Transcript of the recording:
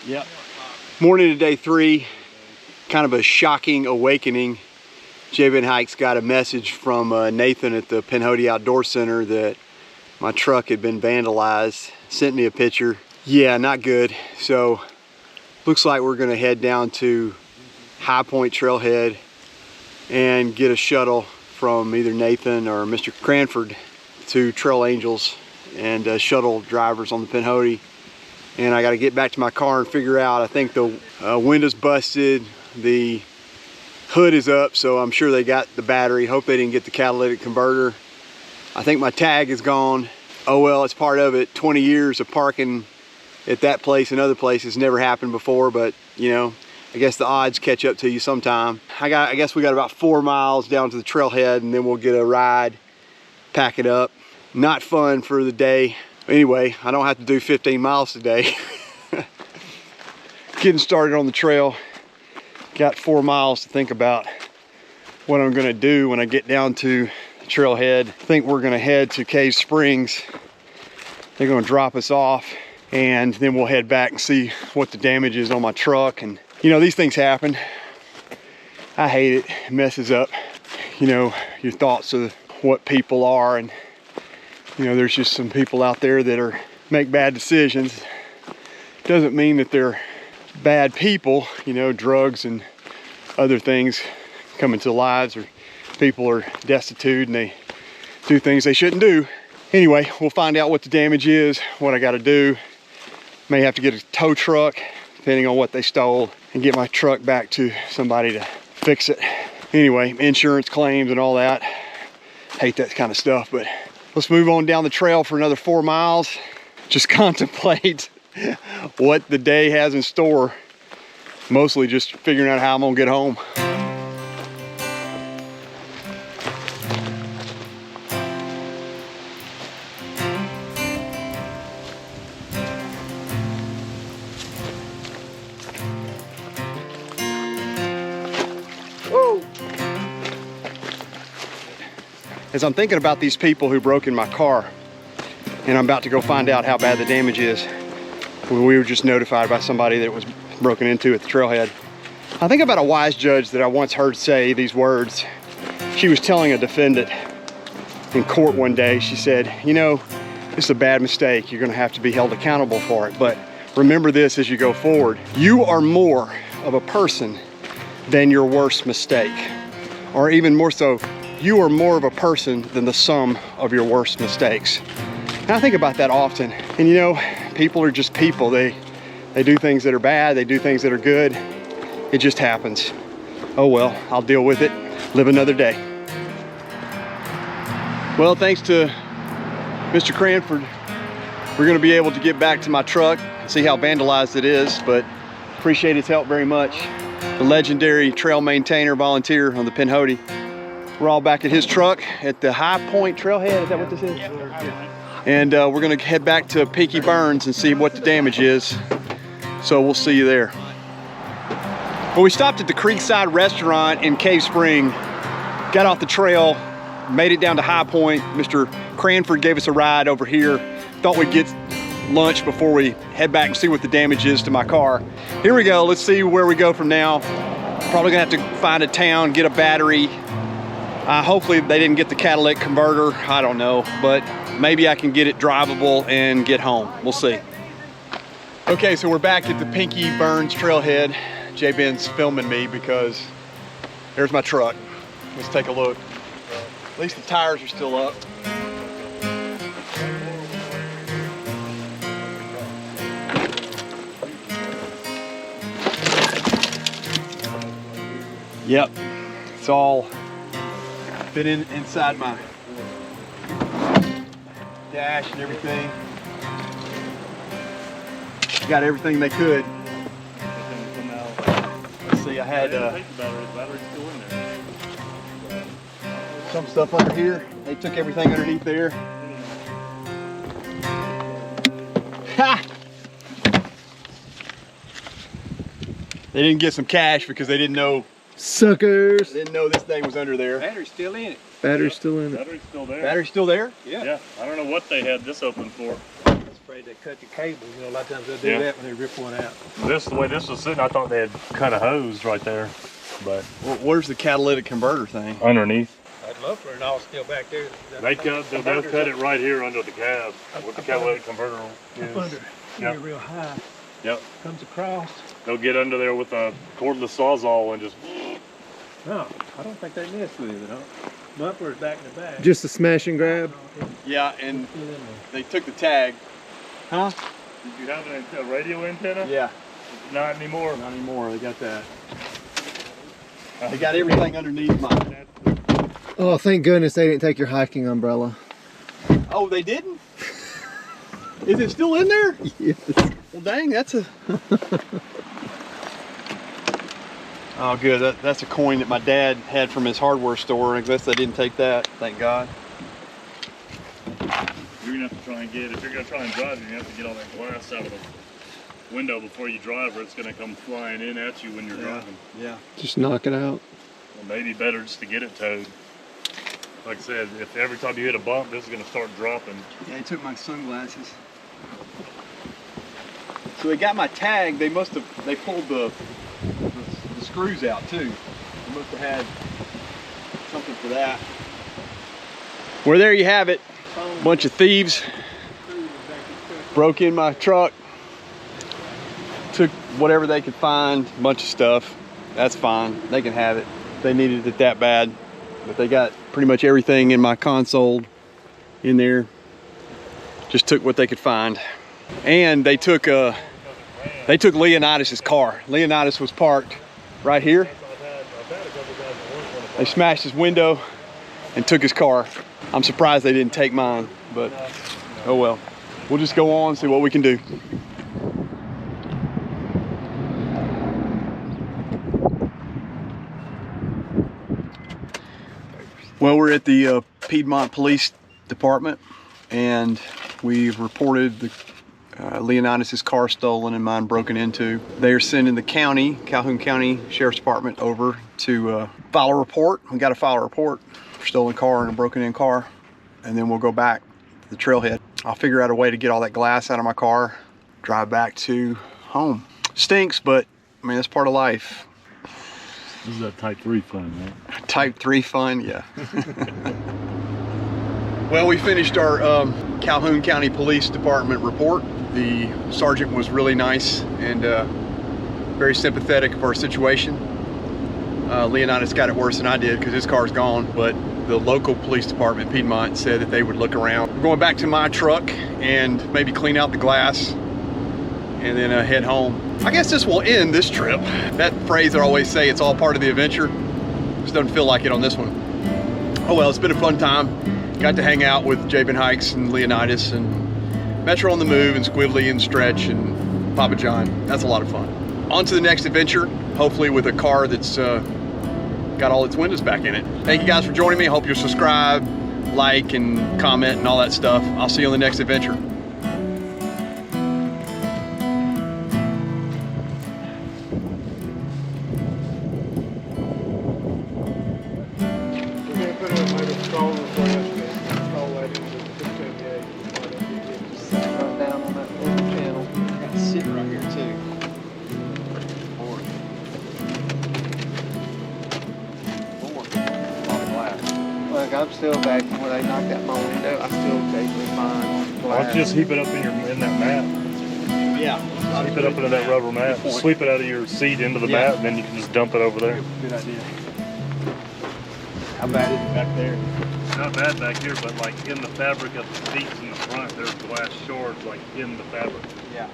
Yep. Morning of day 3, kind of a shocking awakening. J-Ben Hikes got a message from Nathan at the Pinhoti Outdoor Center that my truck had been vandalized. Sent me a picture. Yeah, not good. So looks like we're gonna head down to High Point Trailhead and get a shuttle from either Nathan or Mr. Cranford to Trail Angels and shuttle drivers on the Pinhoti. And I got to get back to my car and figure out, I think the window's busted, the hood is up, so I'm sure they got the battery. Hope they didn't get the catalytic converter. I think my tag is gone. Oh well, it's part of it. 20 years of parking at that place and other places never happened before, but you know, I guess the odds catch up to you sometime. I guess we got about 4 miles down to the trailhead and then we'll get a ride, pack it up. Not fun for the day. Anyway, I don't have to do 15 miles today. Getting started on the trail. Got 4 miles to think about what I'm gonna do when I get down to the trailhead. I think we're gonna head to Cave Springs. They're gonna drop us off and then we'll head back and see what the damage is on my truck. And you know, these things happen. I hate it. It messes up, you know, your thoughts of what people are. And you know, there's just some people out there that make bad decisions. Doesn't mean that they're bad people. You know, drugs and other things come into lives, or people are destitute and they do things they shouldn't do. Anyway, we'll find out what the damage is, what I got to do. May have to get a tow truck, depending on what they stole, and get my truck back to somebody to fix it. Anyway, insurance claims and all that. Hate that kind of stuff, but let's move on down the trail for another 4 miles. Just contemplate what the day has in store. Mostly just figuring out how I'm gonna get home. Whoa! As I'm thinking about these people who broke in my car, and I'm about to go find out how bad the damage is. We were just notified by somebody that it was broken into at the trailhead. I think about a wise judge that I once heard say these words. She was telling a defendant in court one day, she said, you know, this is a bad mistake. You're gonna have to be held accountable for it, but remember this as you go forward. You are more of a person than your worst mistake. Or even more so, you are more of a person than the sum of your worst mistakes. And I think about that often. And you know, people are just people. They do things that are bad, they do things that are good. It just happens. Oh well, I'll deal with it, live another day. Well, thanks to Mr. Cranford, we're gonna be able to get back to my truck and see how vandalized it is, but appreciate his help very much. The legendary trail maintainer volunteer on the Pinhoti. We're all back at his truck at the High Point Trailhead. Is that what this is? Yeah. And we're gonna head back to Pinky Burns and see what the damage is. So we'll see you there. Well, we stopped at the Creekside Restaurant in Cave Spring, got off the trail, made it down to High Point. Mr. Cranford gave us a ride over here. Thought we'd get lunch before we head back and see what the damage is to my car. Here we go, let's see where we go from now. Probably gonna have to find a town, get a battery. Hopefully they didn't get the catalytic converter, I don't know, but maybe I can get it drivable and get home. We'll see. Okay, so we're back at the Pinky Burns Trailhead. J-Ben's filming me because there's my truck. Let's take a look. At least the tires are still up. Yep, it's all been inside my dash and everything. Got everything they could. Let's see, I had some stuff under here. They took everything underneath there. Ha! They didn't get some cash because they didn't know. Suckers! They didn't know this thing was under there. Battery's still in it. Battery's still in it. Battery's still there. Battery's still there? Yeah. Yeah, I don't know what they had this open for. That's afraid they cut your cables. You know, a lot of times they'll do that when they rip one out. This, the way this was sitting, I thought they had cut a hose right there, but Well, where's the catalytic converter thing? underneath. That muffler and all still back there. They'll cut it right here under the cab with the catalytic converter is. Under, Yep. real high. Yep. Comes across. They'll get under there with a cordless sawzall and just. No, I don't think they messed with it. Huh? Muffler's back in the back. Just a smash and grab. Yeah, and Still in there. they took the tag. Huh? Did you have a radio antenna? Yeah, Not anymore. not anymore. They got that. They got everything underneath mine. Oh, thank goodness they didn't take your hiking umbrella. Oh, they didn't? Is it still in there? Yes. Well, dang, that's a... Oh, good. That's a coin that my dad had from his hardware store. I guess they didn't take that, thank God. You're gonna have to try and get, if you're gonna try and drive, you're gonna have to get all that glass out of the window before you drive, or it's gonna come flying in at you when you're driving. Yeah. Just knock it out. Well, maybe better just to get it towed. Like I said, if every time you hit a bump, this is gonna start dropping. Yeah, he took my sunglasses. So they got my tag. They must have, they pulled the screws out too. They must have had something for that. Well, there you have it. Bunch of thieves broke in my truck, took whatever they could find, a bunch of stuff. That's fine, they can have it. They needed it that bad, but they got pretty much everything in my console in there. Just took what they could find. And they took Leonidas' car. Leonidas was parked right here. They smashed his window and took his car. I'm surprised they didn't take mine, but oh well. We'll just go on, see what we can do. Well, we're at the Piedmont Police Department, and we've reported the Leonidas' car stolen and mine broken into. They are sending the county, Calhoun County Sheriff's Department, over to file a report. We got to file a report for stolen car and a broken in car, and then we'll go back to the trailhead. I'll figure out a way to get all that glass out of my car, drive back to home. Stinks, but I mean, that's part of life. This is that Type 3 fun, right? Type 3 fun, yeah. Well, we finished our Calhoun County Police Department report. The sergeant was really nice and very sympathetic of our situation. Leonidas got it worse than I did because his car's gone, but the local police department, Piedmont, said that they would look around. We're going back to my truck and maybe clean out the glass and then head home. I guess this will end this trip. That phrase I always say, it's all part of the adventure, just doesn't feel like it on this one. Oh well, it's been a fun time. Got to hang out with Jabin Hikes and Leonidas and Metro on the Move and Squibbly and Stretch and Papa John. That's a lot of fun. On to the next adventure, hopefully with a car that's got all its windows back in it. Thank you guys for joining me. I hope you'll subscribe, like, and comment and all that stuff. I'll see you on the next adventure. I'm still back from where they knocked out my window. I still occasionally find glass. Why don't you just heap it up in that mat? Yeah. Heap it up into that rubber mat. Sweep it out of your seat into the mat, and then you can just dump it over there. Good idea. How bad is it back there? It's not bad back here, but like in the fabric of the seats in the front, there's glass shards like in the fabric. Yeah.